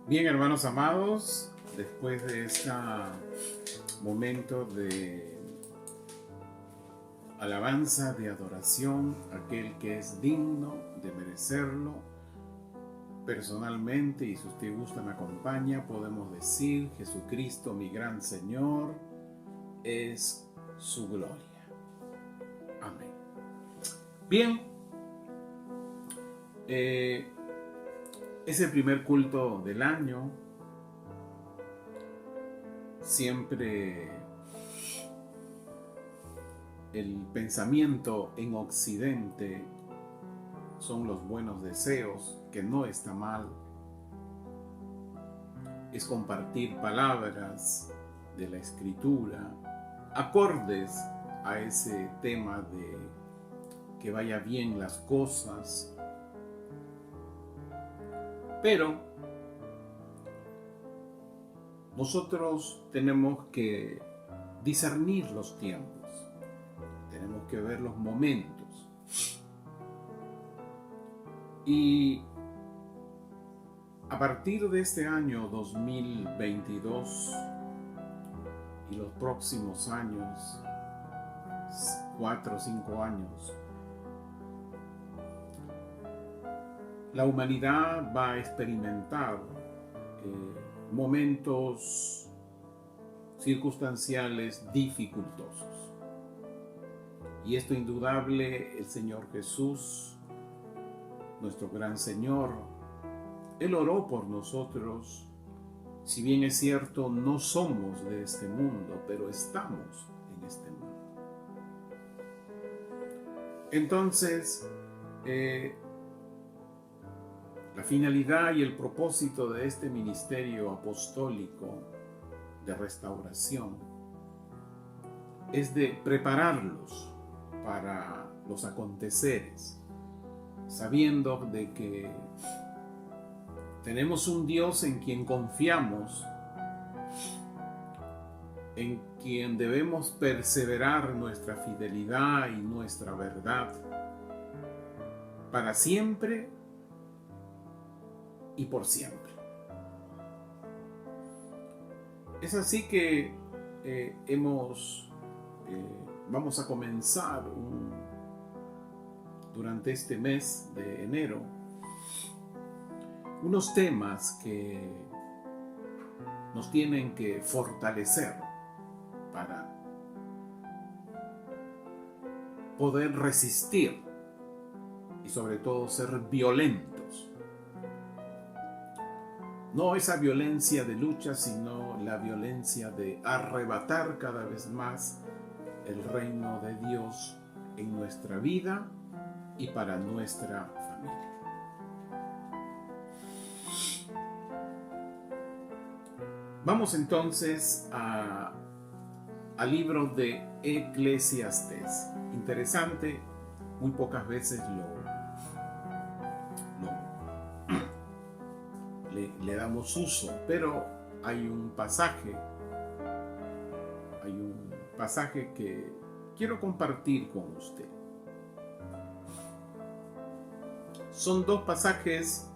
Bien, hermanos amados, después de este momento de alabanza, de adoración, aquel que es digno de merecerlo, personalmente, y si usted gusta me acompaña, podemos decir: Jesucristo, mi gran Señor, es su gloria. Amén. Bien, es el primer culto del año. Siempre el pensamiento en Occidente son los buenos deseos, que no está mal. Es compartir palabras de la Escritura, acordes a ese tema de que vaya bien las cosas. Pero nosotros tenemos que discernir los tiempos, tenemos que ver los momentos. Y a partir de este año 2022 y los próximos años, 4 o 5 años, la humanidad va a experimentar momentos circunstanciales dificultosos. Y esto indudable, el Señor Jesús, nuestro gran Señor, Él oró por nosotros. Si bien es cierto, no somos de este mundo, pero estamos en este mundo. Entonces, la finalidad y el propósito de este ministerio apostólico de restauración es de prepararlos para los aconteceres, sabiendo de que tenemos un Dios en quien confiamos, en quien debemos perseverar nuestra fidelidad y nuestra verdad para siempre y por siempre. Es así que vamos a comenzar durante este mes de enero unos temas que nos tienen que fortalecer para poder resistir y sobre todo ser violentos. No esa violencia de lucha, sino la violencia de arrebatar cada vez más el reino de Dios en nuestra vida y para nuestra familia. Vamos entonces al libro de Eclesiastés. Interesante, muy pocas veces le damos uso, pero hay un pasaje que quiero compartir con usted. Son dos pasajes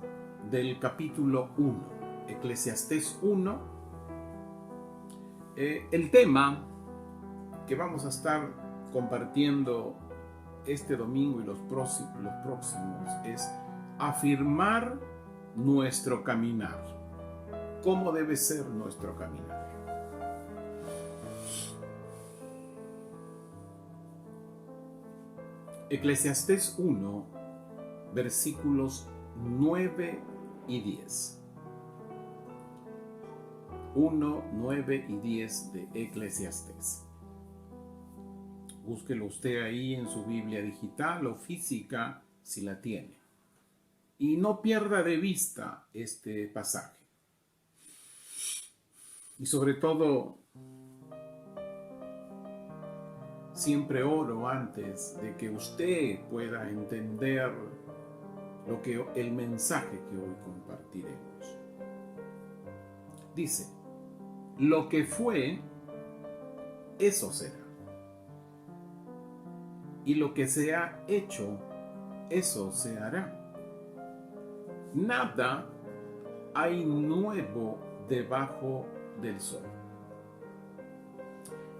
del capítulo 1, Eclesiastés 1. El tema que vamos a estar compartiendo este domingo y los próximos es afirmar nuestro caminar. ¿Cómo debe ser nuestro caminar? Eclesiastés 1, versículos 9 y 10. 1, 9 y 10 de Eclesiastés. Búsquelo usted ahí en su Biblia digital o física si la tiene. Y no pierda de vista este pasaje. Y sobre todo, siempre oro antes de que usted pueda entender el mensaje que hoy compartiremos. Dice: lo que fue, eso será. Y lo que se ha hecho, eso se hará. Nada hay nuevo debajo del sol.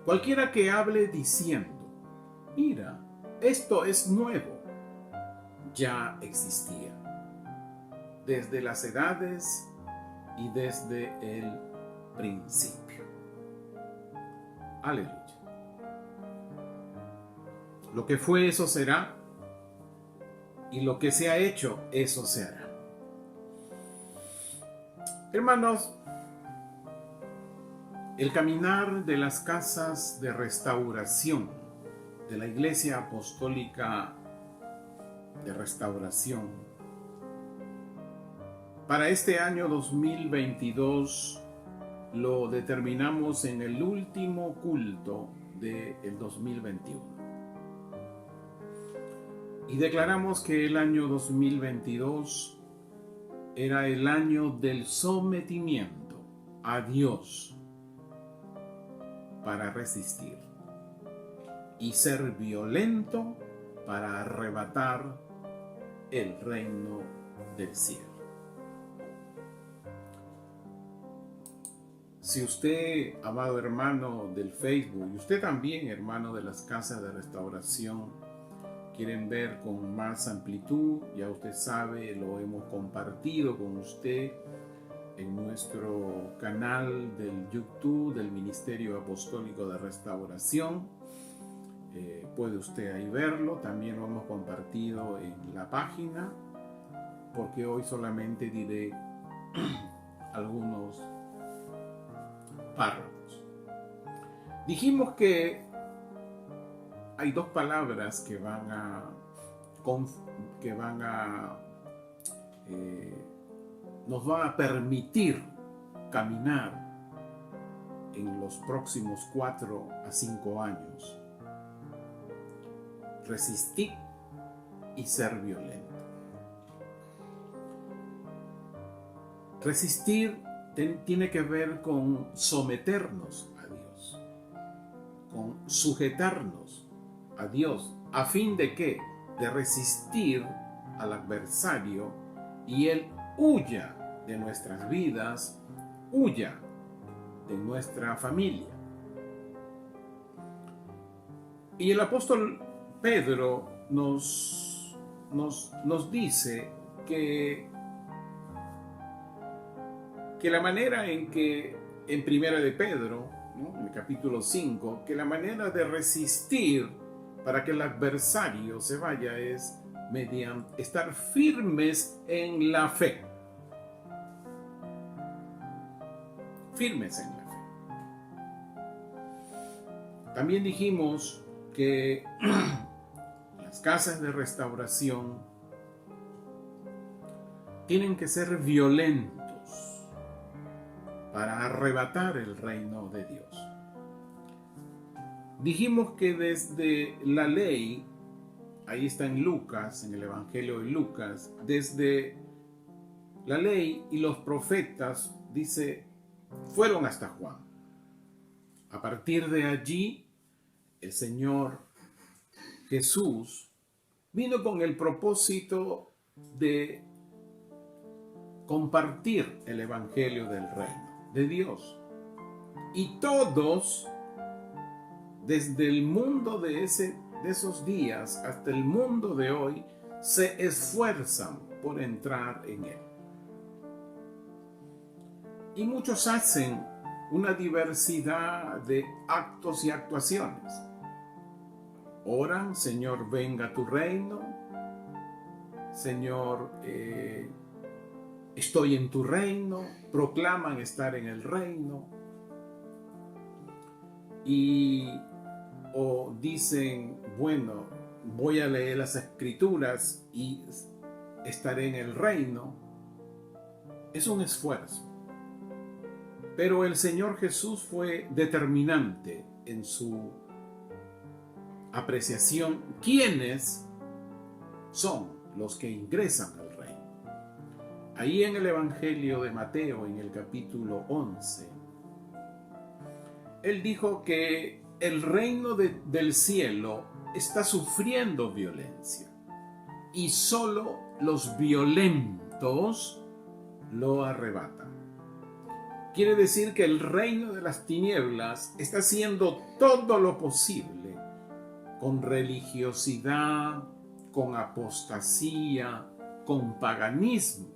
Cualquiera que hable diciendo, mira, esto es nuevo, ya existía desde las edades y desde el principio. Aleluya. Lo que fue, eso será, y lo que se ha hecho, eso se hará. Hermanos, el caminar de las casas de restauración de la Iglesia Apostólica de Restauración para este año 2022 lo determinamos en el último culto del 2021 y declaramos que el año 2022 era el año del sometimiento a Dios para resistir y ser violento para arrebatar el reino del cielo. Si usted, amado hermano del Facebook, y usted también, hermano de las casas de restauración, quieren ver con más amplitud, ya usted sabe, lo hemos compartido con usted en nuestro canal del YouTube del Ministerio Apostólico de Restauración. Puede usted ahí verlo, también lo hemos compartido en la página, porque hoy solamente diré algunos párrafos. Dijimos que hay dos palabras que nos van a permitir caminar en los próximos 4 a 5 años. Resistir y ser violento. Resistir tiene que ver con someternos a Dios, con sujetarnos a Dios, a fin de ¿qué? De resistir al adversario y él huya de nuestras vidas, huya de nuestra familia. Y el apóstol Pedro nos dice que la manera en que, en Primera de Pedro, ¿no? En el capítulo 5, que la manera de resistir para que el adversario se vaya es mediante estar firmes en la fe. Firmes en la fe. También dijimos que las casas de restauración tienen que ser violentos para arrebatar el reino de Dios. Dijimos que desde la ley, ahí está en Lucas, en el Evangelio de Lucas, desde la ley y los profetas, dice, fueron hasta Juan. A partir de allí, el Señor Jesús vino con el propósito de compartir el Evangelio del reino de Dios. Y todos, desde el mundo de esos días hasta el mundo de hoy, se esfuerzan por entrar en él. Y muchos hacen una diversidad de actos y actuaciones. Oran, Señor, venga tu reino. Señor, estoy en tu reino. Proclaman estar en el reino. O dicen, bueno, voy a leer las escrituras y estaré en el reino. Es un esfuerzo. Pero el Señor Jesús fue determinante en su apreciación quiénes son los que ingresan al reino. Ahí en el Evangelio de Mateo, en el capítulo 11, Él dijo que el reino del cielo está sufriendo violencia y solo los violentos lo arrebata. Quiere decir que el reino de las tinieblas está haciendo todo lo posible con religiosidad, con apostasía, con paganismo,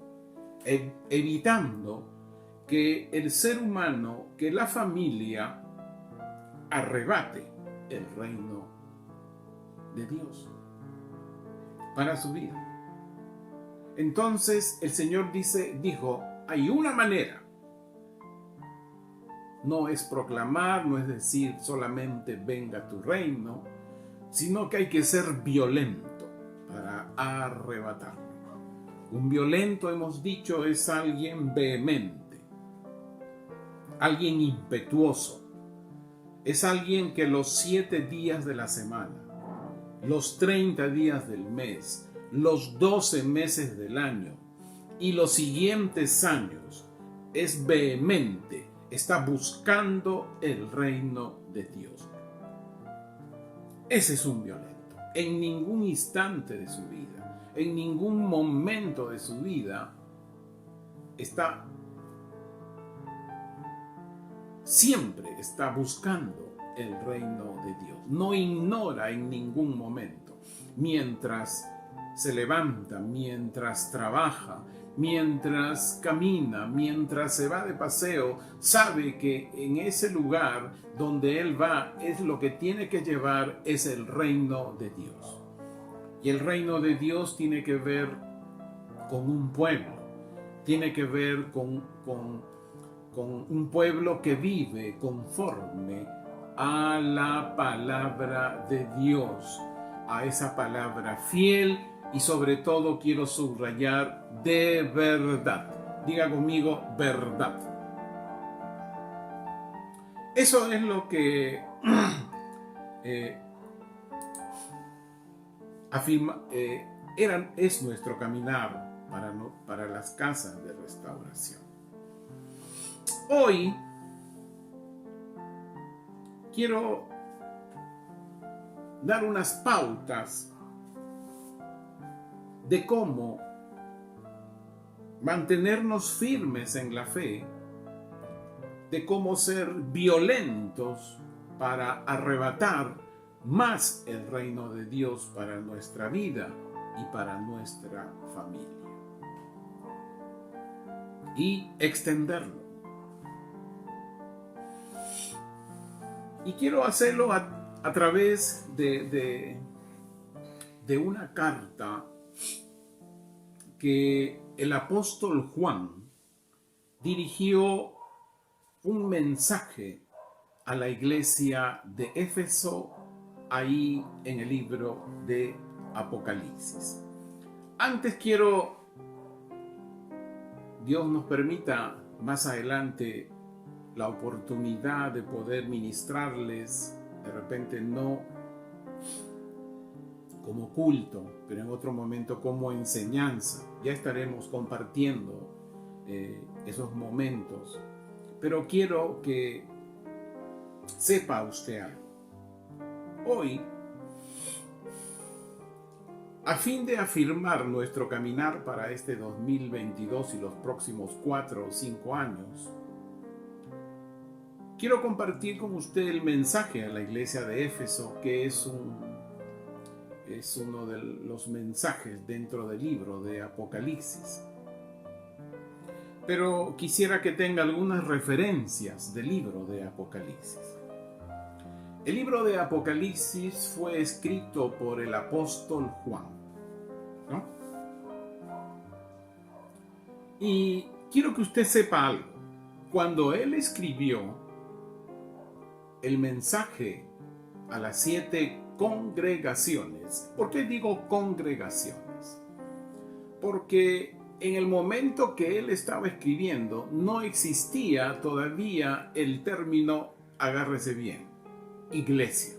evitando que el ser humano, que la familia arrebate el reino de Dios para su vida. Entonces el Señor dijo, hay una manera. No es proclamar, no es decir solamente venga tu reino, sino que hay que ser violento para arrebatarlo. Un violento, hemos dicho, es alguien vehemente, alguien impetuoso, es alguien que los 7 días de la semana, los 30 días del mes, los 12 meses del año y los siguientes años es vehemente, está buscando el reino de Dios. Ese es un violento. En ningún instante de su vida, en ningún momento de su vida, siempre está buscando el reino de Dios. No ignora en ningún momento. Mientras se levanta, mientras trabaja, mientras camina, mientras se va de paseo, sabe que en ese lugar donde él va, es lo que tiene que llevar, es el reino de Dios. Y el reino de Dios tiene que ver con un pueblo, tiene que ver con un pueblo que vive conforme a la palabra de Dios, a esa palabra fiel. Y sobre todo quiero subrayar de verdad. Diga conmigo, verdad. Eso es lo que es nuestro caminar para las casas de restauración. Hoy quiero dar unas pautas de cómo mantenernos firmes en la fe, de cómo ser violentos para arrebatar más el reino de Dios para nuestra vida y para nuestra familia. Y extenderlo. Y quiero hacerlo a través de una carta que el apóstol Juan dirigió un mensaje a la iglesia de Éfeso, ahí en el libro de Apocalipsis. Antes Dios nos permita más adelante la oportunidad de poder ministrarles, de repente no como culto, pero en otro momento como enseñanza. Ya estaremos compartiendo esos momentos. Pero quiero que sepa usted algo. Hoy, a fin de afirmar nuestro caminar para este 2022 y los próximos 4 o 5 años, quiero compartir con usted el mensaje a la iglesia de Éfeso, que es uno de los mensajes dentro del libro de Apocalipsis. Pero quisiera que tenga algunas referencias del libro de Apocalipsis. El libro de Apocalipsis fue escrito por el apóstol Juan, ¿no? Y quiero que usted sepa algo. Cuando él escribió el mensaje a las 7 congregaciones. ¿Por qué digo congregaciones? Porque en el momento que él estaba escribiendo no existía todavía el término, agárrese bien, iglesia.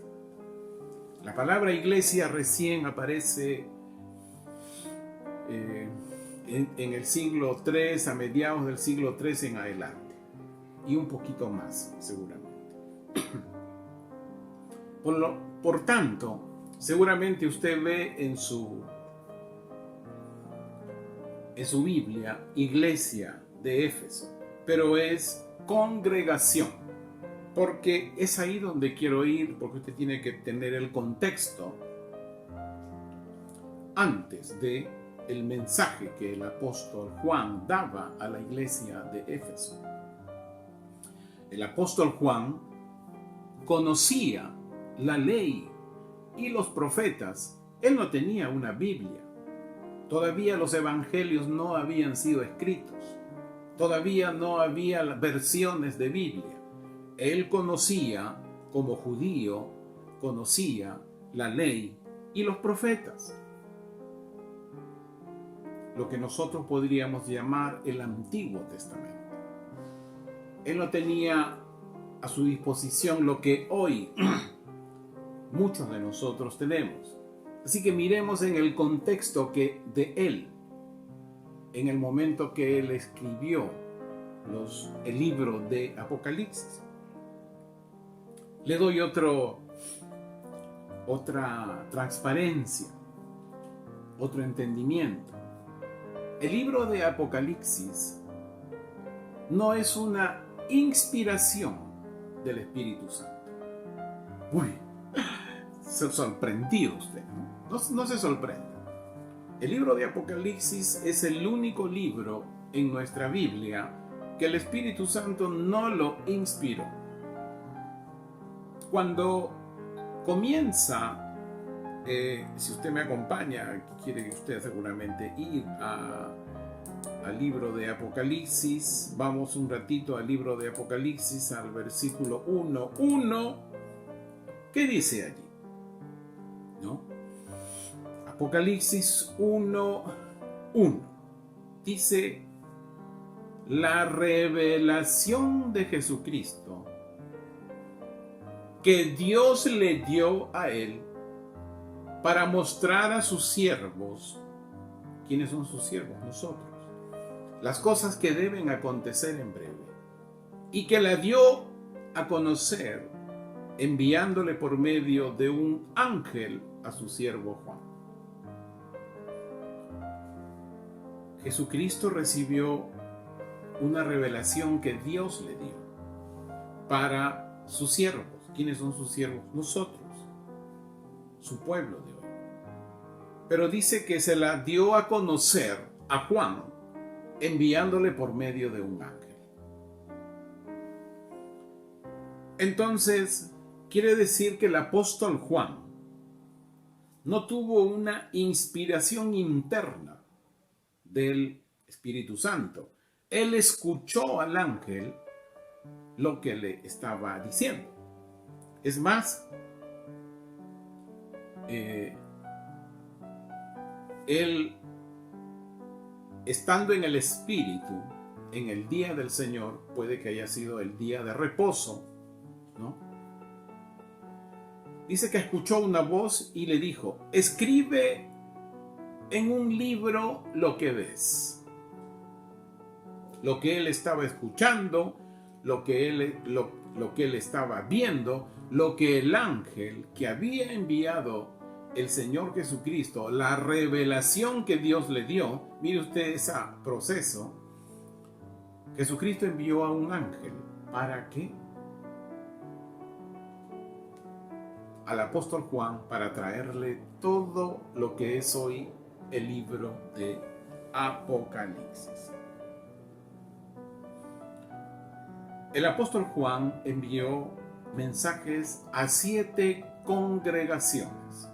La palabra iglesia recién aparece en el siglo III, a mediados del siglo III en adelante, y un poquito más seguramente. Por tanto, seguramente usted ve en su Biblia, iglesia, de Éfeso, pero es congregación, porque es ahí donde quiero ir, porque usted tiene que tener el contexto antes de el mensaje que el apóstol Juan daba a la iglesia de Éfeso. El apóstol Juan conocía la ley y los profetas. Él no tenía una Biblia. Todavía los evangelios no habían sido escritos. Todavía no había versiones de Biblia. Él conocía, como judío, conocía la ley y los profetas. Lo que nosotros podríamos llamar el Antiguo Testamento. Él no tenía a su disposición lo que hoy muchos de nosotros tenemos. Así que miremos en el contexto que de él, en el momento que él escribió el libro de Apocalipsis. Le doy otra transparencia, otro entendimiento. El libro de Apocalipsis no es una inspiración del Espíritu Santo. Uy, se sorprendió usted, ¿no? No se sorprenda. El libro de Apocalipsis es el único libro en nuestra Biblia que el Espíritu Santo no lo inspiró. Cuando comienza, si usted me acompaña, quiere usted seguramente ir al libro de Apocalipsis, vamos un ratito al libro de Apocalipsis, al versículo 1:1, ¿qué dice allí? ¿No? Apocalipsis 1:1 dice: la revelación de Jesucristo que Dios le dio a él para mostrar a sus siervos. ¿Quiénes son sus siervos? Nosotros. Las cosas que deben acontecer en breve. Y que la dio a conocer enviándole por medio de un ángel a su siervo Juan. Jesucristo recibió una revelación que Dios le dio para sus siervos. ¿Quiénes son sus siervos? Nosotros, su pueblo de hoy. Pero dice que se la dio a conocer a Juan, enviándole por medio de un ángel. Entonces, quiere decir que el apóstol Juan no tuvo una inspiración interna del Espíritu Santo. Él escuchó al ángel lo que le estaba diciendo. Es más, él, estando en el Espíritu, en el día del Señor, puede que haya sido el día de reposo, ¿no? Dice que escuchó una voz y le dijo: escribe en un libro lo que ves. Lo que él estaba escuchando, lo que él estaba viendo, lo que el ángel que había enviado el Señor Jesucristo, la revelación que Dios le dio. Mire usted ese proceso. Jesucristo envió a un ángel. ¿Para qué? Al apóstol Juan, para traerle todo lo que es hoy el libro de Apocalipsis. El apóstol Juan envió mensajes a 7 congregaciones.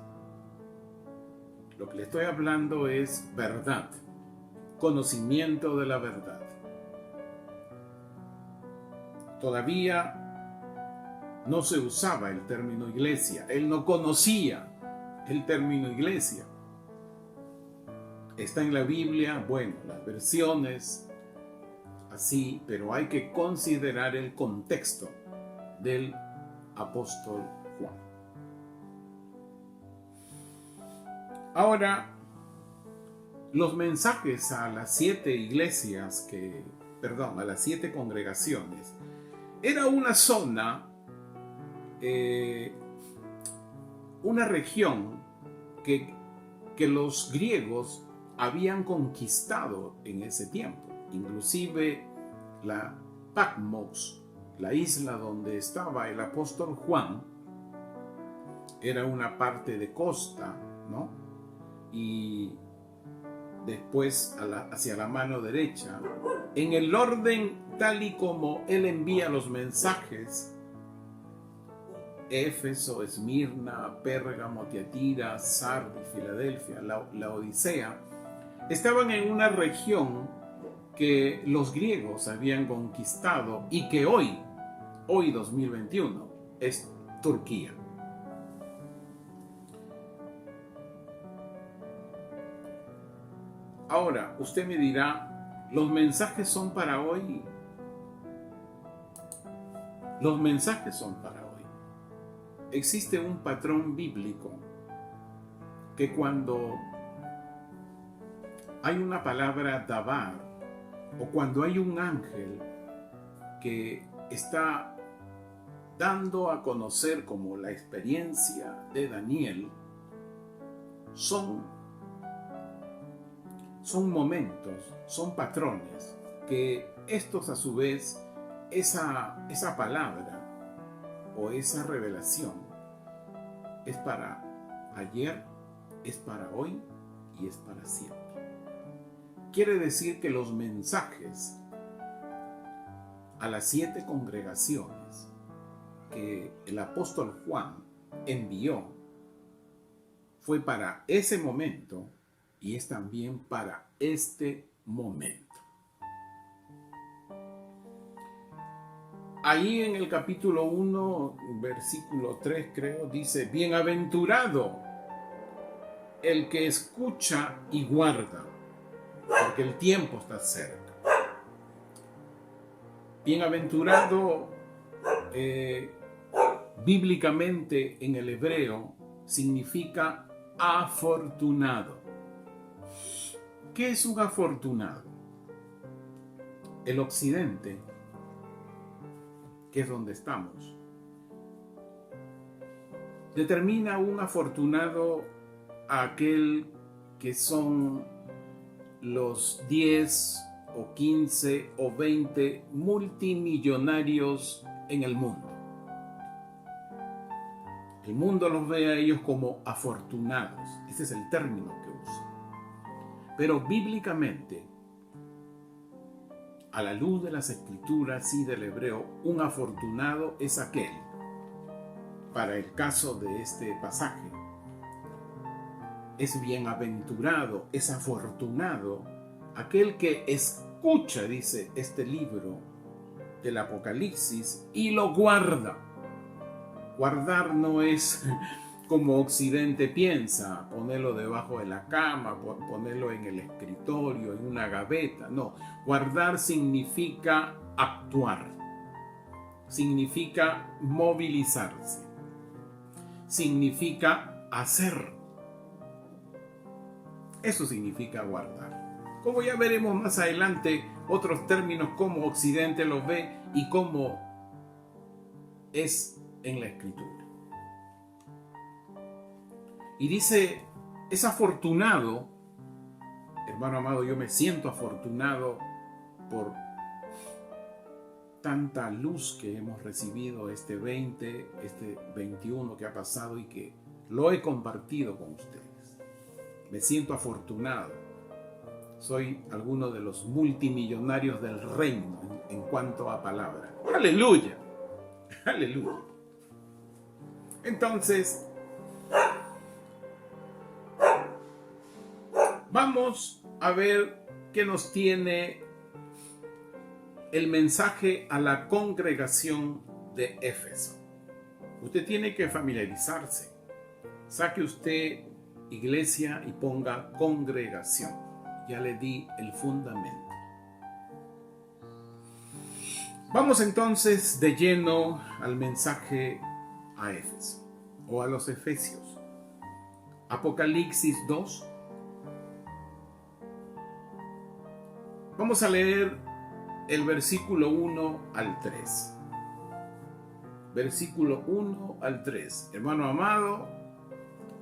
Lo que le estoy hablando es verdad, conocimiento de la verdad. Todavía no se usaba el término iglesia. Él no conocía el término iglesia. Está en la Biblia, bueno, las versiones así, pero hay que considerar el contexto del apóstol Juan. Ahora, los mensajes a las 7 iglesias a las 7 congregaciones, era una zona, una región que los griegos habían conquistado en ese tiempo. Inclusive la Patmos, la isla donde estaba el apóstol Juan, era una parte de costa, ¿no? Y después hacia la mano derecha, en el orden tal y como él envía los mensajes, Éfeso, Esmirna, Pérgamo, Tiatira, Sardis, Filadelfia, la Odisea, estaban en una región que los griegos habían conquistado y que hoy 2021, es Turquía. Ahora, usted me dirá, ¿los mensajes son para hoy? Los mensajes son para hoy. Existe un patrón bíblico que cuando hay una palabra dabar o cuando hay un ángel que está dando a conocer como la experiencia de Daniel, son momentos, son patrones que estos a su vez, esa palabra o esa revelación es para ayer, es para hoy y es para siempre. Quiere decir que los mensajes a las 7 congregaciones que el apóstol Juan envió fue para ese momento y es también para este momento. Ahí en el capítulo 1, versículo 3 creo, dice, bienaventurado el que escucha y guarda, porque el tiempo está cerca. Bienaventurado, bíblicamente en el hebreo, significa afortunado. ¿Qué es un afortunado? El occidente, que es donde estamos, determina un afortunado a aquel que son los 10 o 15 o 20 multimillonarios en el mundo. El mundo los ve a ellos como afortunados. Ese es el término que usa. Pero bíblicamente, a la luz de las escrituras y del hebreo, un afortunado es aquel, para el caso de este pasaje, es bienaventurado, es afortunado aquel que escucha, dice este libro del Apocalipsis, y lo guarda. Guardar no es como Occidente piensa, ponerlo debajo de la cama, ponerlo en el escritorio, en una gaveta. No, guardar significa actuar, significa movilizarse, significa hacer. Eso significa guardar. Como ya veremos más adelante, otros términos como Occidente los ve y cómo es en la escritura. Y dice, es afortunado, hermano amado, yo me siento afortunado por tanta luz que hemos recibido este 21 que ha pasado y que lo he compartido con ustedes. Me siento afortunado. Soy alguno de los multimillonarios del reino en cuanto a palabra. ¡Aleluya! ¡Aleluya! Entonces, vamos a ver qué nos tiene el mensaje a la congregación de Éfeso. Usted tiene que familiarizarse. Saque usted iglesia y ponga congregación. Ya le di el fundamento. Vamos entonces de lleno al mensaje a Éfeso o a los Efesios. Apocalipsis 2. Vamos a leer el versículo 1 al 3. Versículo 1 al 3. Hermano amado,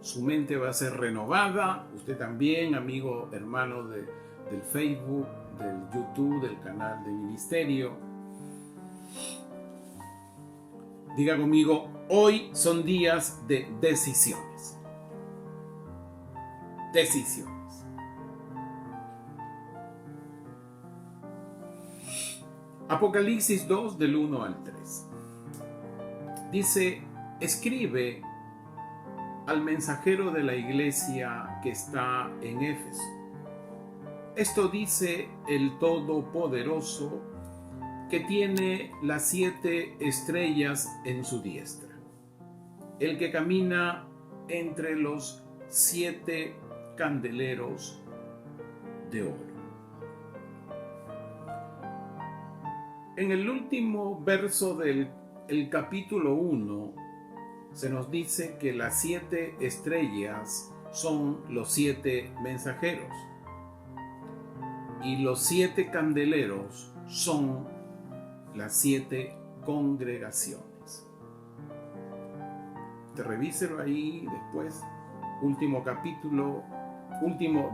su mente va a ser renovada. Usted también, amigo, hermano del Facebook, del YouTube, del canal de ministerio. Diga conmigo, hoy son días de decisiones. Decisiones. Apocalipsis 2 del 1 al 3. Dice, escribe al mensajero de la iglesia que está en Éfeso. Esto dice el Todopoderoso, que tiene las 7 estrellas en su diestra, el que camina entre los 7 candeleros de oro. En el último verso del capítulo 1 se nos dice que las 7 estrellas son los 7 mensajeros y los 7 candeleros son las 7 congregaciones. Revíselo ahí después, último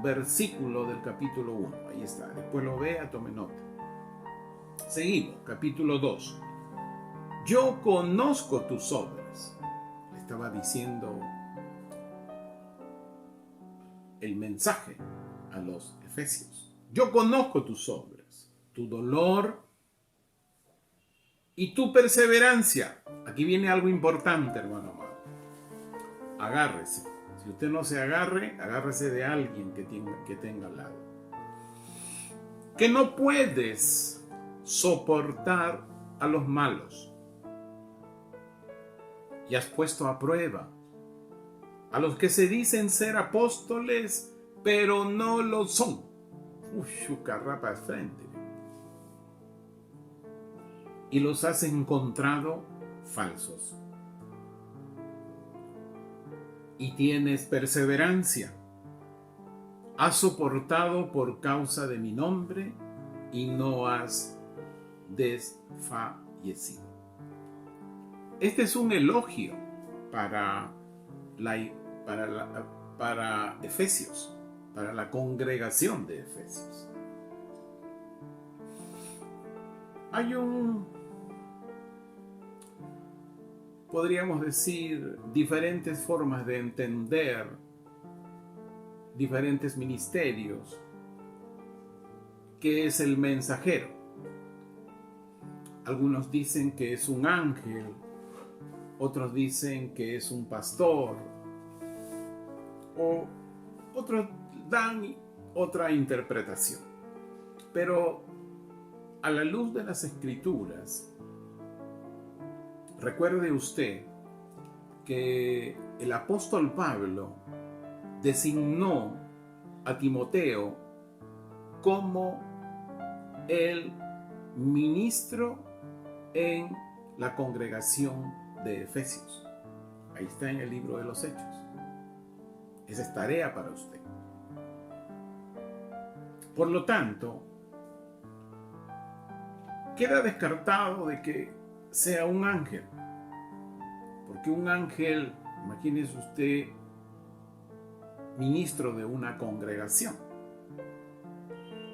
versículo del capítulo 1, ahí está, después lo vea, tome nota. Seguimos, capítulo 2. Yo conozco tus obras. Le estaba diciendo el mensaje a los efesios. Yo conozco tus obras, tu dolor y tu perseverancia. Aquí viene algo importante, hermano amado. Agárrese. Si usted no se agarre, agárrese de alguien que tenga al lado. Que no puedes soportar a los malos. Y has puesto a prueba a los que se dicen ser apóstoles, pero no lo son. Carrapa al frente. Y los has encontrado falsos. Y tienes perseverancia. Has soportado por causa de mi nombre y no has desfallecido. Este es un elogio para Efesios, para la congregación de Efesios. Hay podríamos decir, diferentes formas de entender diferentes ministerios. ¿Qué es el mensajero? Algunos dicen que es un ángel, otros dicen que es un pastor, o otros dan otra interpretación. Pero a la luz de las Escrituras, recuerde usted que el apóstol Pablo designó a Timoteo como el ministro en la congregación de Efesios. Ahí está en el libro de los Hechos. Esa es tarea para usted. Por lo tanto, queda descartado de que sea un ángel. Porque un ángel, imagínese usted, ministro de una congregación.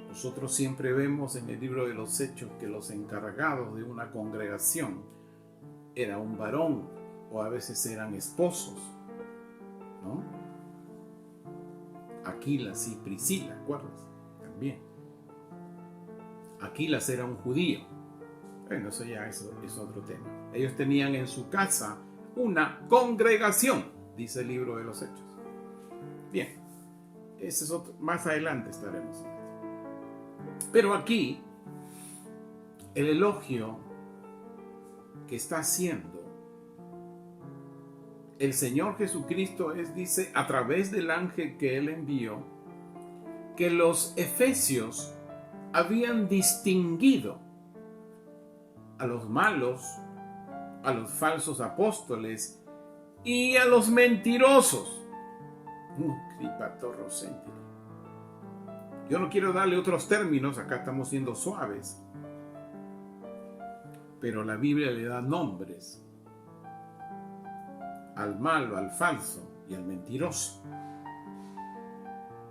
Nosotros siempre vemos en el libro de los Hechos que los encargados de una congregación era un varón o a veces eran esposos, ¿no? Aquilas y Priscila, ¿acuerdas? También. Aquilas era un judío. Bueno, eso ya es otro tema. Ellos tenían en su casa una congregación, dice el libro de los Hechos. Bien, ese es otro, más adelante estaremos. Pero aquí, el elogio que está haciendo el Señor Jesucristo dice, a través del ángel que Él envió, que los efesios habían distinguido a los malos, a los falsos apóstoles y a los mentirosos. Yo no quiero darle otros términos, acá estamos siendo suaves, pero la Biblia le da nombres al malo, al falso y al mentiroso.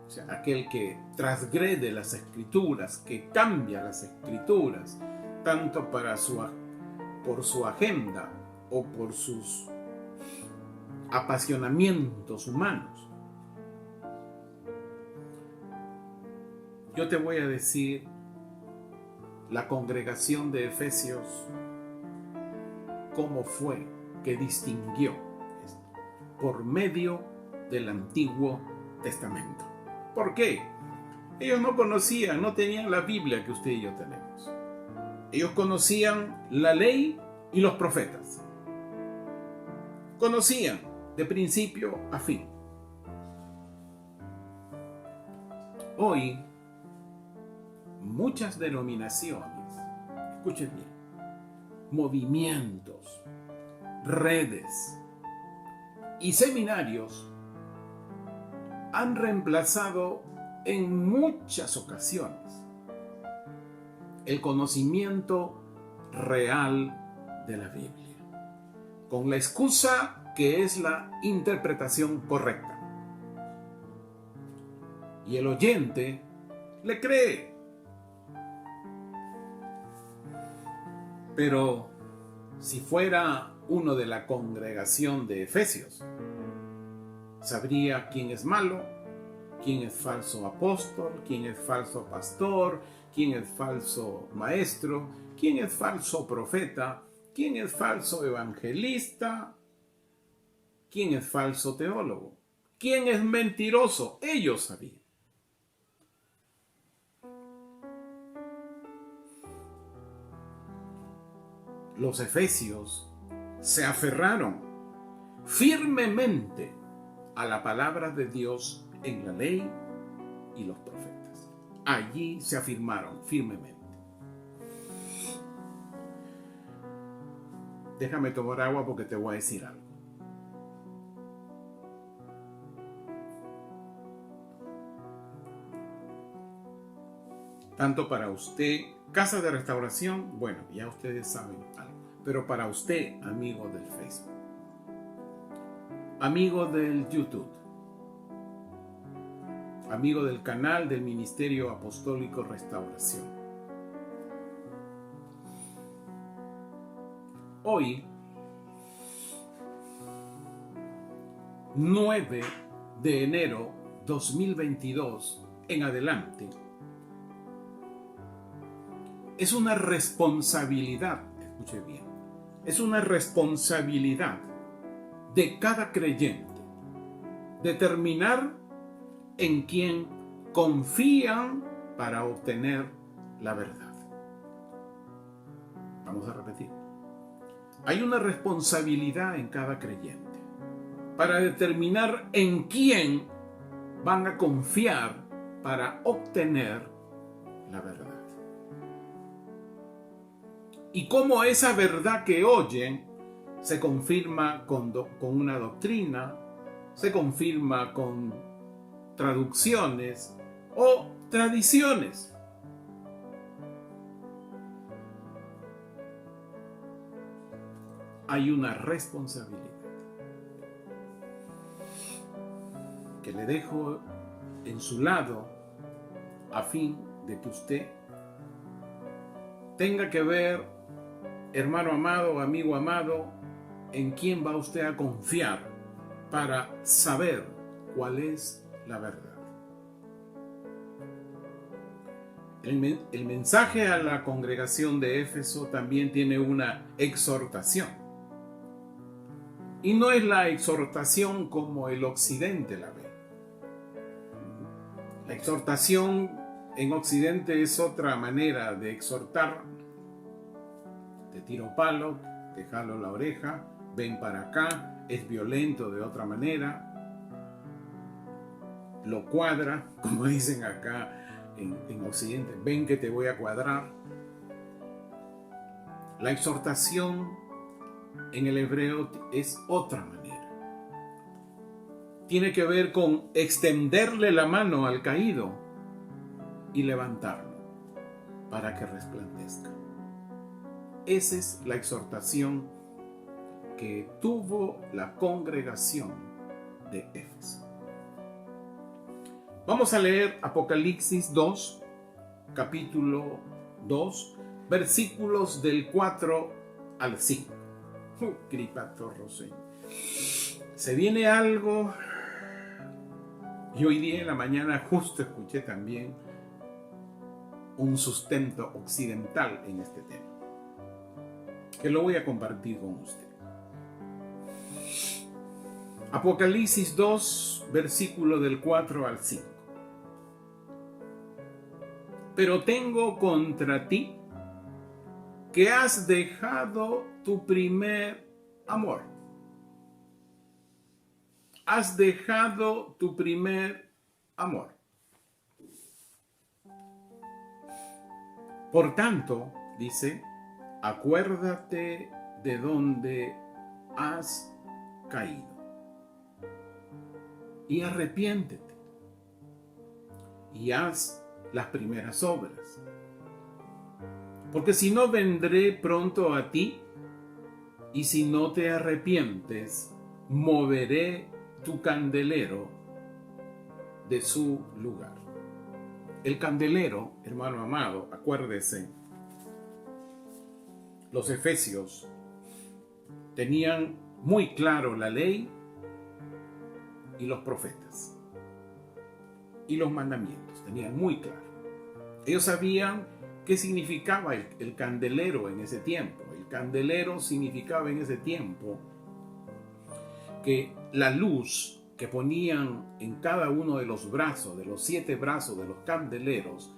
o sea, aquel que transgrede las escrituras, que cambia las escrituras, tanto por su agenda o por sus apasionamientos humanos. Yo te voy a decir la congregación de Efesios cómo fue que distinguió esto por medio del Antiguo Testamento. ¿Por qué? Ellos no conocían, no tenían la Biblia que usted y yo tenemos. Ellos conocían la ley y los profetas. Conocían de principio a fin. Hoy, muchas denominaciones, escuchen bien, movimientos, redes y seminarios han reemplazado en muchas ocasiones el conocimiento real de la Biblia, con la excusa que es la interpretación correcta. Y el oyente le cree. Pero si fuera uno de la congregación de Efesios, sabría quién es malo, quién es falso apóstol, quién es falso pastor, quién es falso maestro, quién es falso profeta, quién es falso evangelista, quién es falso teólogo, quién es mentiroso. Ellos sabían. Los efesios se aferraron firmemente a la palabra de Dios en la ley y los profetas. Allí se afirmaron firmemente. Déjame tomar agua porque te voy a decir algo. Tanto para usted, casa de restauración, bueno, ya ustedes saben algo. Pero para usted, amigo del Facebook, amigo del YouTube, amigo del canal del Ministerio Apostólico Restauración. Hoy, 9 de enero 2022 en adelante, es una responsabilidad, escuche bien, es una responsabilidad de cada creyente determinar en quién confían para obtener la verdad. Vamos a repetir. Hay una responsabilidad en cada creyente para determinar en quién van a confiar para obtener la verdad. Y cómo esa verdad que oyen se confirma con una doctrina, se confirma con traducciones o tradiciones. Hay una responsabilidad que le dejo en su lado a fin de que usted tenga que ver, hermano amado, amigo amado, en quién va usted a confiar para saber cuál es la verdad. El mensaje a la congregación de Éfeso también tiene una exhortación. Y no es la exhortación como el occidente la ve. La exhortación en occidente es otra manera de exhortar. Te tiro palo, te jalo la oreja, ven para acá, es violento de otra manera, lo cuadra, como dicen acá en occidente, ven que te voy a cuadrar. La exhortación en el hebreo es otra manera. Tiene que ver con extenderle la mano al caído y levantarlo para que resplandezca. Esa es la exhortación que tuvo la congregación de Éfeso. Vamos a leer Apocalipsis 2, capítulo 2, versículos del 4 al 5. Se viene algo, y hoy día en la mañana justo escuché también un sustento occidental en este tema, que lo voy a compartir con usted. Apocalipsis 2, versículo del 4 al 5. Pero tengo contra ti que has dejado tu primer amor. Has dejado tu primer amor. Por tanto, dice, acuérdate de dónde has caído y arrepiéntete y haz las primeras obras. Porque si no, vendré pronto a ti, y si no te arrepientes, moveré tu candelero de su lugar. El candelero, hermano amado, acuérdese, los efesios tenían muy claro la ley y los profetas y los mandamientos, tenían muy claro. Ellos sabían qué significaba el candelero en ese tiempo. El candelero significaba en ese tiempo que la luz que ponían en cada uno de los brazos, de los 7 brazos de los candeleros,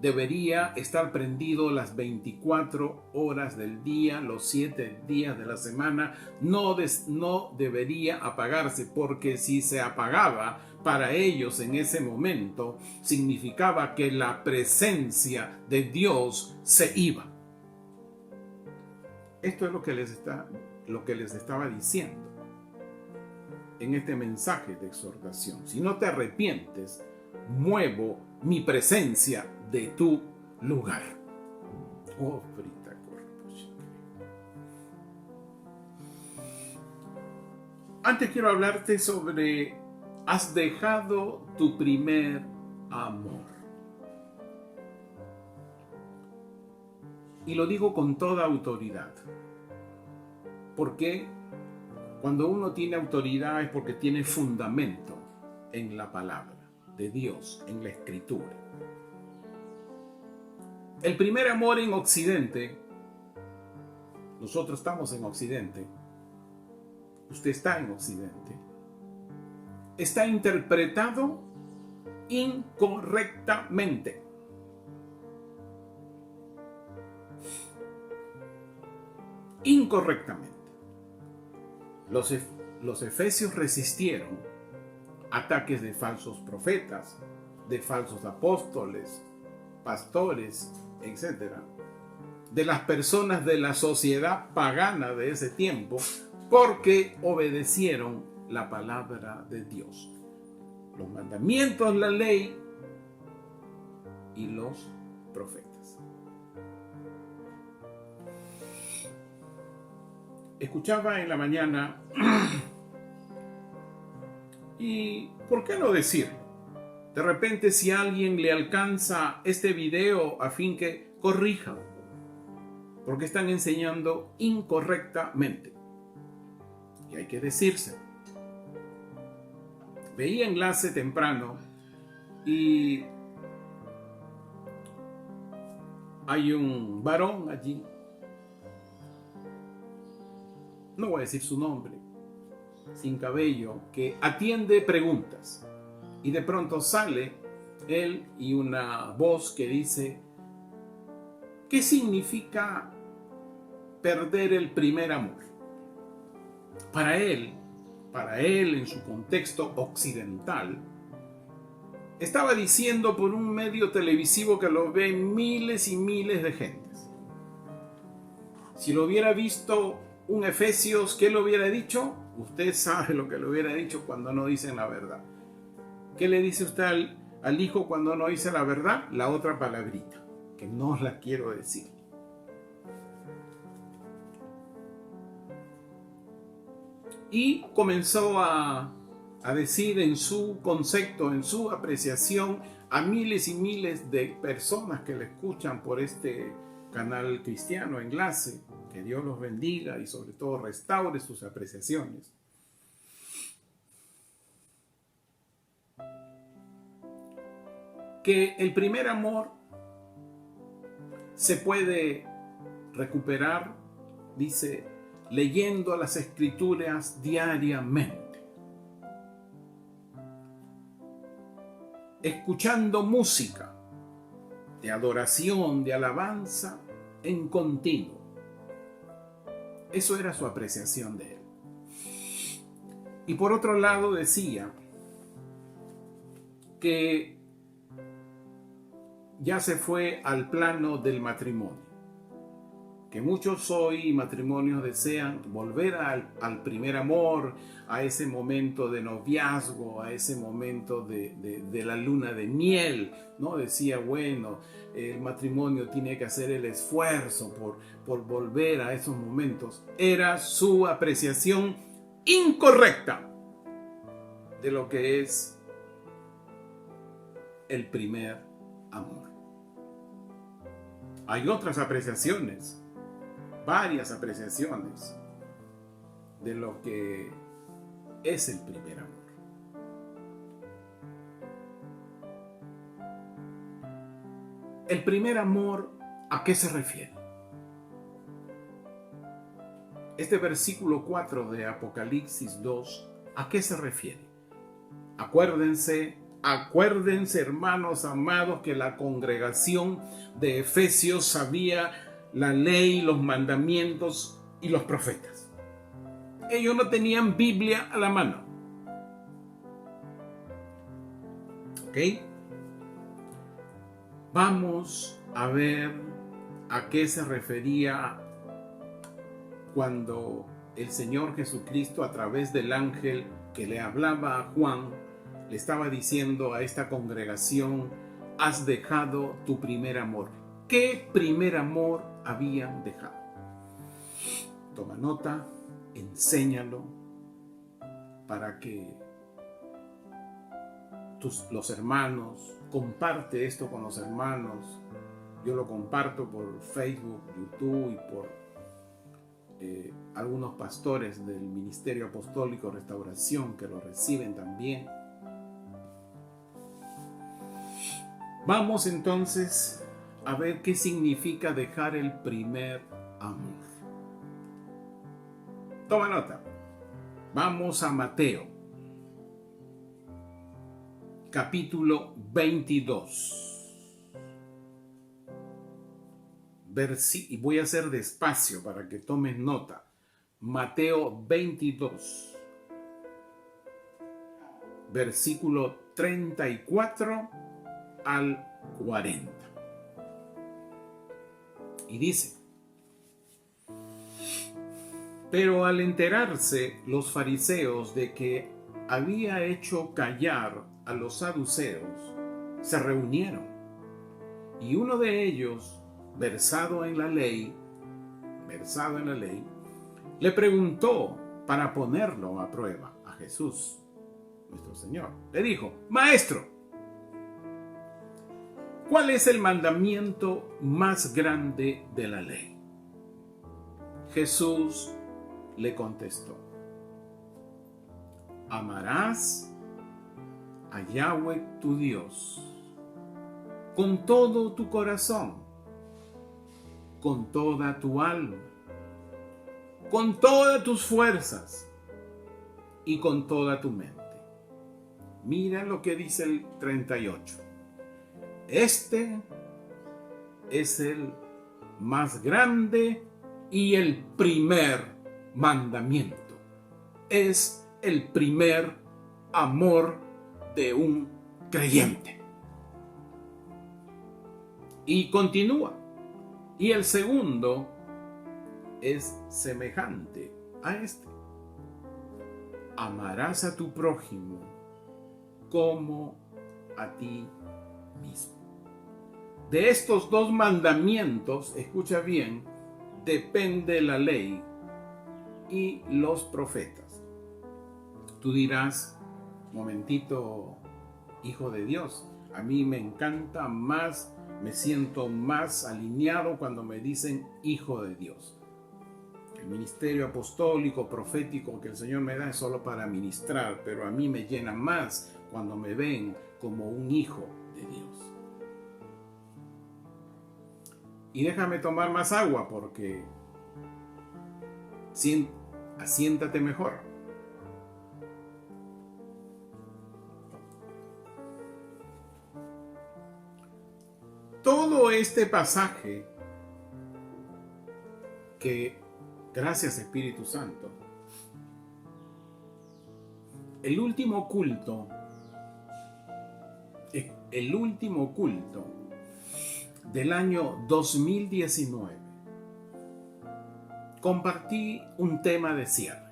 debería estar prendido las 24 horas del día, los 7 días de la semana. No debería apagarse, porque si se apagaba, para ellos en ese momento significaba que la presencia de Dios se iba. Esto es lo que les estaba diciendo en este mensaje de exhortación. Si no te arrepientes, muevo mi presencia de tu lugar. Oh, antes quiero hablarte sobre has dejado tu primer amor. Y lo digo con toda autoridad. Porque cuando uno tiene autoridad es porque tiene fundamento en la palabra de Dios, en la Escritura. El primer amor en Occidente, nosotros estamos en Occidente, usted está en Occidente, está interpretado incorrectamente. Incorrectamente. Los efesios resistieron ataques de falsos profetas, de falsos apóstoles, pastores, etc., de las personas de la sociedad pagana de ese tiempo, porque obedecieron la palabra de Dios, los mandamientos, la ley y los profetas. Escuchaba en la mañana y ¿por qué no decirlo? De repente, si a alguien le alcanza este video, a fin que corrija, porque están enseñando incorrectamente. Y hay que decirse. Veía enlace temprano y hay un varón allí, no voy a decir su nombre, sin cabello, que atiende preguntas. Y de pronto sale él y una voz que dice, ¿qué significa perder el primer amor? Para él en su contexto occidental, estaba diciendo por un medio televisivo que lo ven miles y miles de gentes. Si lo hubiera visto un Efesios, ¿qué le hubiera dicho? Usted sabe lo que le hubiera dicho cuando no dicen la verdad. ¿Qué le dice usted al hijo cuando no dice la verdad? La otra palabrita, que no la quiero decir. Y comenzó a a decir en su concepto, en su apreciación, a miles y miles de personas que le escuchan por este canal cristiano Enlace. Que Dios los bendiga y sobre todo restaure sus apreciaciones. Que el primer amor se puede recuperar, dice, leyendo las Escrituras diariamente, escuchando música de adoración, de alabanza en continuo. Eso era su apreciación de él. Y por otro lado decía que ya se fue al plano del matrimonio. Que muchos hoy matrimonios desean volver al primer amor, a ese momento de noviazgo, a ese momento de la luna de miel, ¿no? Decía, bueno, el matrimonio tiene que hacer el esfuerzo por volver a esos momentos. Era su apreciación incorrecta de lo que es el primer amor. Hay otras apreciaciones, varias apreciaciones de lo que es el primer amor. El primer amor, ¿a qué se refiere? Este versículo 4 de Apocalipsis 2, ¿a qué se refiere? Acuérdense, hermanos amados, que la congregación de Efesios sabía la ley, los mandamientos y los profetas. Ellos no tenían Biblia a la mano. ¿Ok? Vamos a ver a qué se refería cuando el Señor Jesucristo, a través del ángel que le hablaba a Juan, le estaba diciendo a esta congregación: has dejado tu primer amor. ¿Qué primer amor habían dejado? Toma nota, enséñalo para que los hermanos, comparte esto con los hermanos. Yo lo comparto por Facebook, YouTube y por algunos pastores del Ministerio Apostólico Restauración que lo reciben también. Vamos entonces a ver qué significa dejar el primer amor. Toma nota. Vamos a Mateo, capítulo 22. Y voy a hacer despacio para que tomes nota. Mateo 22, versículo 34 al 40. Y dice: pero al enterarse los fariseos de que había hecho callar a los saduceos, se reunieron, y uno de ellos, versado en la ley, le preguntó para ponerlo a prueba a Jesús, nuestro Señor. Le dijo: Maestro, ¿cuál es el mandamiento más grande de la ley? Jesús le contestó: amarás a Yahweh tu Dios con todo tu corazón, con toda tu alma, con todas tus fuerzas y con toda tu mente. Mira lo que dice el 38. Este es el más grande y el primer mandamiento. Es el primer amor de un creyente. Y continúa. Y el segundo es semejante a este: amarás a tu prójimo como a ti mismo. De estos dos mandamientos, escucha bien, depende la ley y los profetas. Tú dirás: momentito, hijo de Dios. A mí me encanta más, me siento más alineado cuando me dicen hijo de Dios. El ministerio apostólico, profético que el Señor me da es solo para ministrar, pero a mí me llena más cuando me ven como un hijo de Dios. Y déjame tomar más agua porque asiéntate mejor. Todo este pasaje que, gracias Espíritu Santo, el último culto del año 2019, compartí un tema de cierre.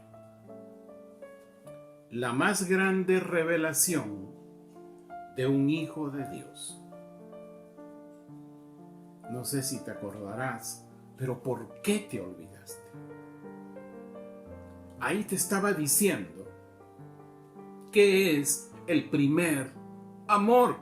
La más grande revelación de un hijo de Dios. No sé si te acordarás, pero ¿por qué te olvidaste? Ahí te estaba diciendo que es el primer amor.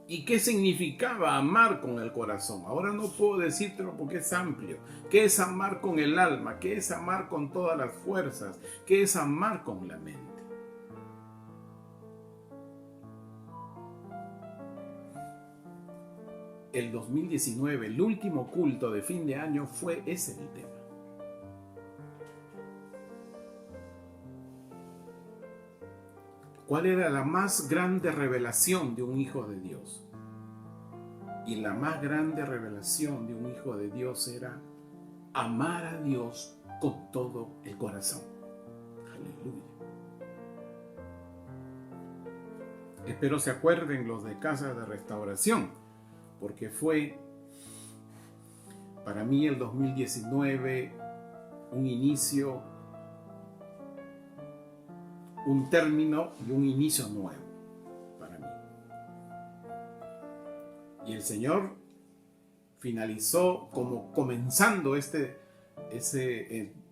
¿Y qué significaba amar con el corazón? Ahora no puedo decírtelo porque es amplio. ¿Qué es amar con el alma? ¿Qué es amar con todas las fuerzas? ¿Qué es amar con la mente? El 2019, el último culto de fin de año, fue ese el tema. ¿Cuál era la más grande revelación de un hijo de Dios? Y la más grande revelación de un hijo de Dios era amar a Dios con todo el corazón. Aleluya. Espero se acuerden los de Casa de Restauración, porque fue para mí el 2019 un inicio, un término y un inicio nuevo para mí. Y el Señor finalizó como comenzando entre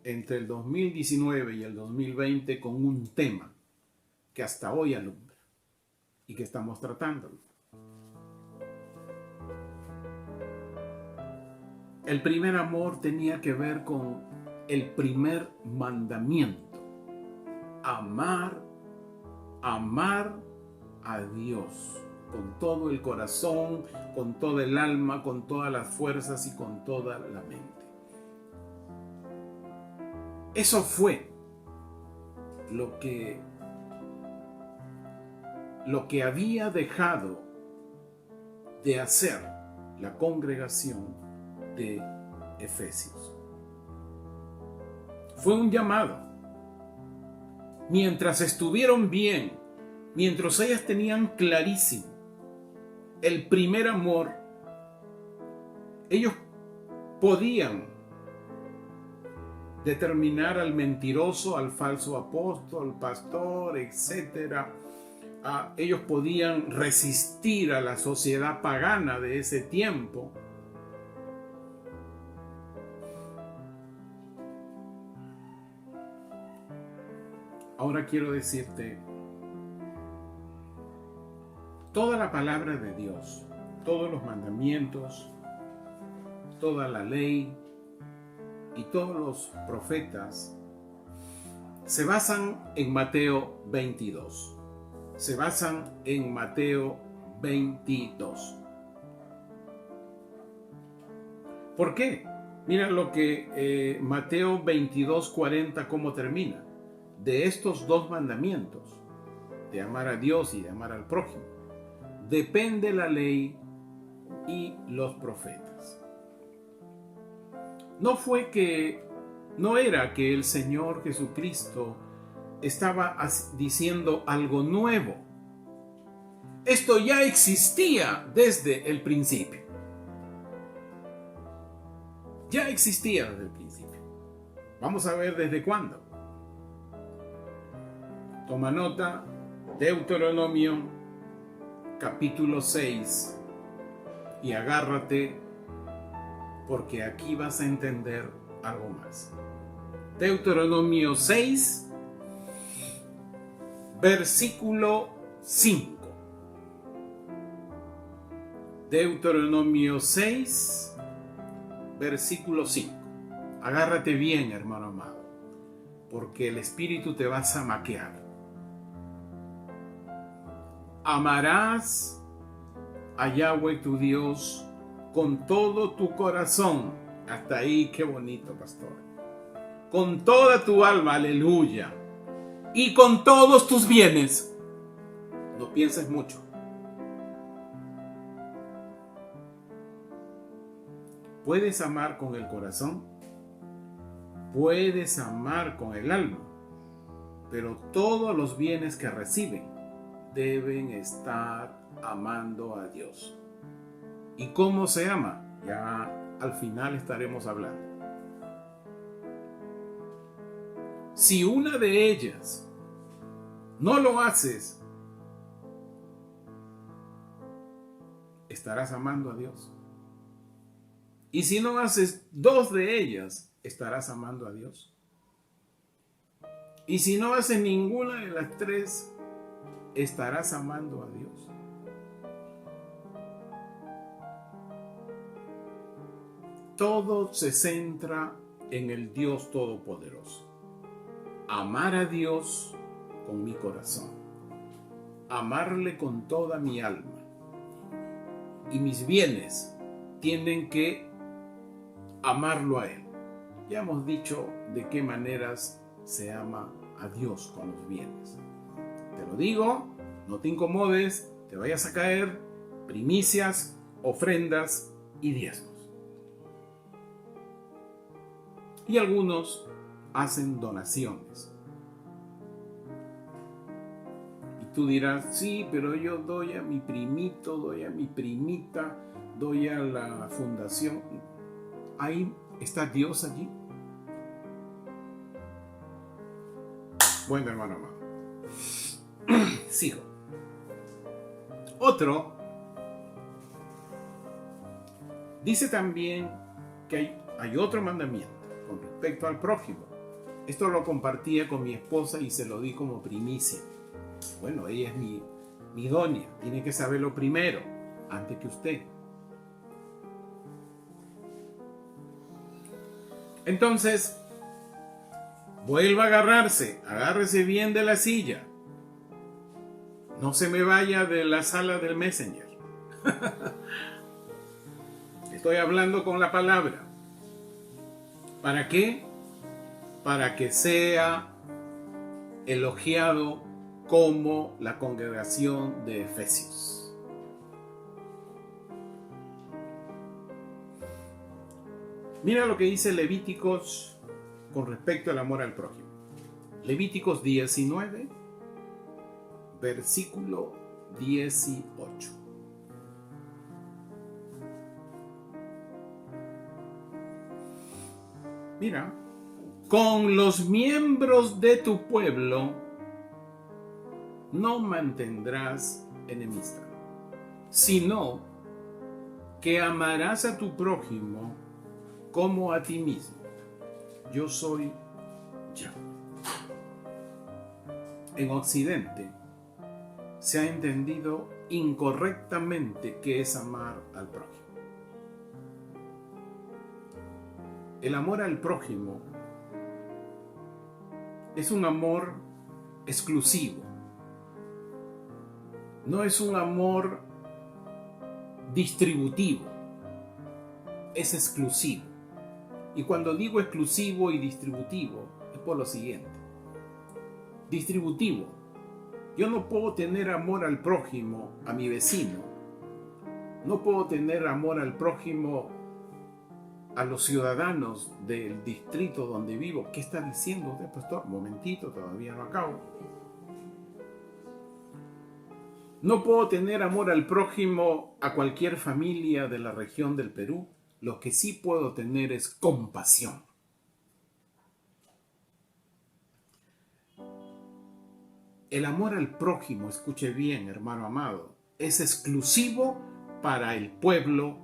el 2019 y el 2020 con un tema que hasta hoy alumbra y que estamos tratando. El primer amor tenía que ver con el primer mandamiento. Amar a Dios con todo el corazón, con todo el alma, con todas las fuerzas y con toda la mente. Eso fue lo que había dejado de hacer la congregación de Efesios. Fue un llamado. Mientras estuvieron bien, mientras ellas tenían clarísimo el primer amor, ellos podían determinar al mentiroso, al falso apóstol, pastor, etc. Ellos podían resistir a la sociedad pagana de ese tiempo. Ahora quiero decirte, toda la palabra de Dios, todos los mandamientos, toda la ley y todos los profetas se basan en Mateo 22. Se basan en Mateo 22. ¿Por qué? Mira lo que Mateo 22:40 cómo termina. De estos dos mandamientos, de amar a Dios y de amar al prójimo, depende la ley y los profetas. No era que el Señor Jesucristo estaba diciendo algo nuevo. Esto ya existía desde el principio. Ya existía desde el principio. Vamos a ver desde cuándo. Toma nota, Deuteronomio capítulo 6 y agárrate porque aquí vas a entender algo más. Deuteronomio 6, versículo 5. Deuteronomio 6, versículo 5. Agárrate bien, hermano amado, porque el Espíritu te va a zamaquear. Amarás a Yahweh tu Dios con todo tu corazón. Hasta ahí, qué bonito, pastor. Con toda tu alma, aleluya. Y con todos tus bienes. No pienses mucho. Puedes amar con el corazón, puedes amar con el alma, pero todos los bienes que reciben deben estar amando a Dios. ¿Y cómo se ama? Ya al final estaremos hablando. Si una de ellas no lo haces, estarás amando a Dios. Y si no haces dos de ellas, estarás amando a Dios. Y si no haces ninguna de las tres, estarás amando a Dios. Todo se centra en el Dios Todopoderoso. Amar a Dios con mi corazón. Amarle con toda mi alma. Y mis bienes tienen que amarlo a Él. Ya hemos dicho de qué maneras se ama a Dios con los bienes. Te lo digo, no te incomodes, te vayas a caer, primicias, ofrendas y diezmos. Y algunos hacen donaciones. Y tú dirás, sí, pero yo doy a mi primito, doy a mi primita, doy a la fundación. Ahí está Dios allí. Bueno, hermano amado. Sigo. Otro dice también que hay otro mandamiento con respecto al prójimo. Esto lo compartía con mi esposa y se lo di como primicia. Bueno, ella es mi doña, tiene que saberlo primero, antes que usted. Entonces, vuelva a agárrese bien de la silla. No se me vaya de la sala del Messenger. Estoy hablando con la palabra. ¿Para qué? Para que sea elogiado como la congregación de Efesios. Mira lo que dice Levíticos con respecto al amor al prójimo. Levíticos 19, versículo 18. Mira, con los miembros de tu pueblo no mantendrás enemistad, sino que amarás a tu prójimo como a ti mismo. Yo soy Yahweh. En Occidente se ha entendido incorrectamente qué es amar al prójimo. El amor al prójimo es un amor exclusivo. No es un amor distributivo. Es exclusivo. Y cuando digo exclusivo y distributivo, es por lo siguiente. Distributivo. Yo no puedo tener amor al prójimo, a mi vecino. No puedo tener amor al prójimo, a los ciudadanos del distrito donde vivo. ¿Qué está diciendo usted, pastor? Un momentito, todavía no acabo. No puedo tener amor al prójimo a cualquier familia de la región del Perú. Lo que sí puedo tener es compasión. El amor al prójimo, escuche bien, hermano amado, es exclusivo para el pueblo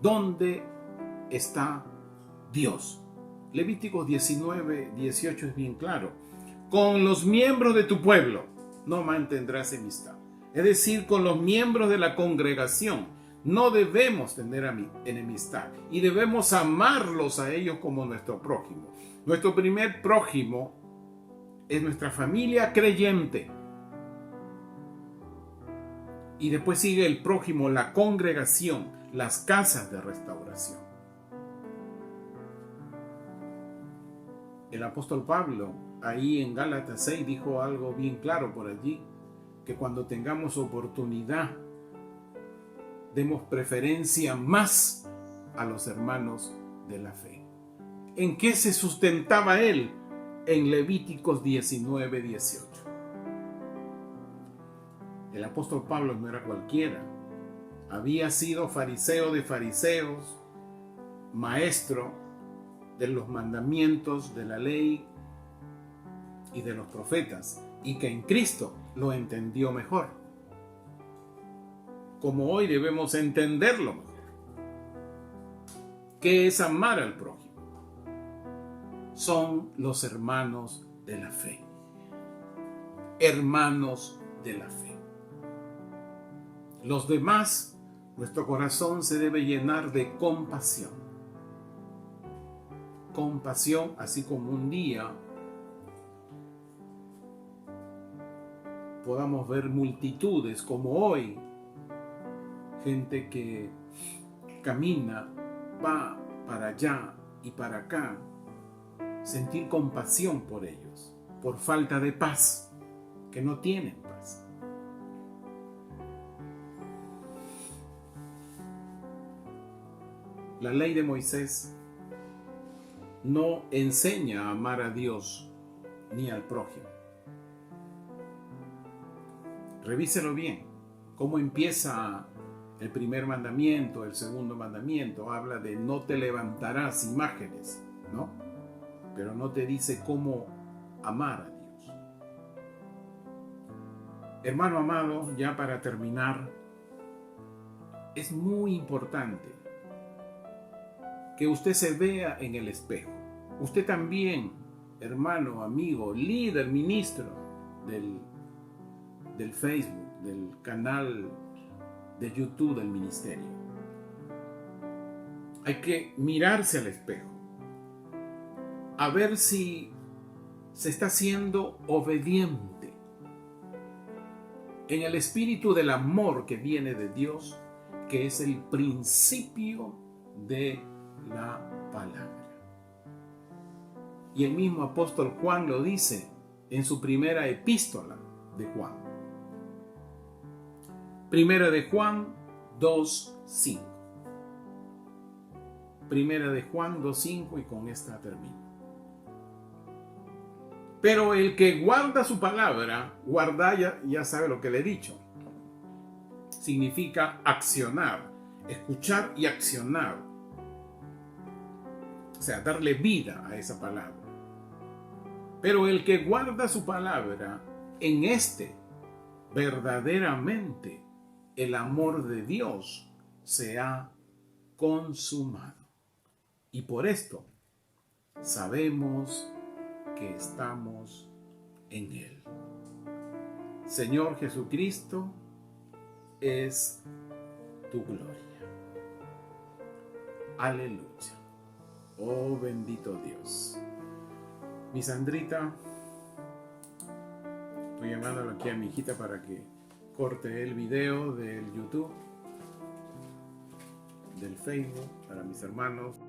donde está Dios. Levíticos 19, 18 es bien claro. Con los miembros de tu pueblo no mantendrás enemistad. Es decir, con los miembros de la congregación no debemos tener enemistad y debemos amarlos a ellos como nuestro prójimo. Nuestro primer prójimo es nuestra familia creyente. Y después sigue el prójimo, la congregación, las casas de restauración. El apóstol Pablo, ahí en Gálatas 6, dijo algo bien claro por allí, que cuando tengamos oportunidad, demos preferencia más a los hermanos de la fe. ¿En qué se sustentaba él? En Levíticos 19, 18. El apóstol Pablo no era cualquiera. Había sido fariseo de fariseos, maestro de los mandamientos de la ley y de los profetas, y que en Cristo lo entendió mejor. Como hoy debemos entenderlo mejor. ¿Qué es amar al prójimo? Son los hermanos de la fe. Hermanos de la fe. Los demás, nuestro corazón se debe llenar de compasión. Compasión, así como un día podamos ver multitudes como hoy, gente que camina, va para allá y para acá, sentir compasión por ellos, por falta de paz, que no tienen paz. La ley de Moisés no enseña a amar a Dios ni al prójimo. Revíselo bien. ¿Cómo empieza el primer mandamiento, el segundo mandamiento? Habla de no te levantarás imágenes, ¿no? Pero no te dice cómo amar a Dios. Hermano amado, ya para terminar, es muy importante que usted se vea en el espejo. Usted también, hermano, amigo, líder, ministro del Facebook, del canal de YouTube del ministerio. Hay que mirarse al espejo, a ver si se está siendo obediente en el espíritu del amor que viene de Dios, que es el principio de la palabra. Y el mismo apóstol Juan lo dice en su primera epístola de Juan. Primera de Juan 2:5. Primera de Juan 2:5, y con esta termino. Pero el que guarda su palabra, guarda, ya sabe lo que le he dicho. Significa accionar, escuchar y accionar. O sea, darle vida a esa palabra. Pero el que guarda su palabra, en este verdaderamente el amor de Dios se ha consumado. Y por esto sabemos que estamos en Él. Señor Jesucristo, es tu gloria. Aleluya. Oh bendito Dios. Mi Sandrita, estoy llamándolo aquí a mi hijita para que corte el video del YouTube, del Facebook, para mis hermanos.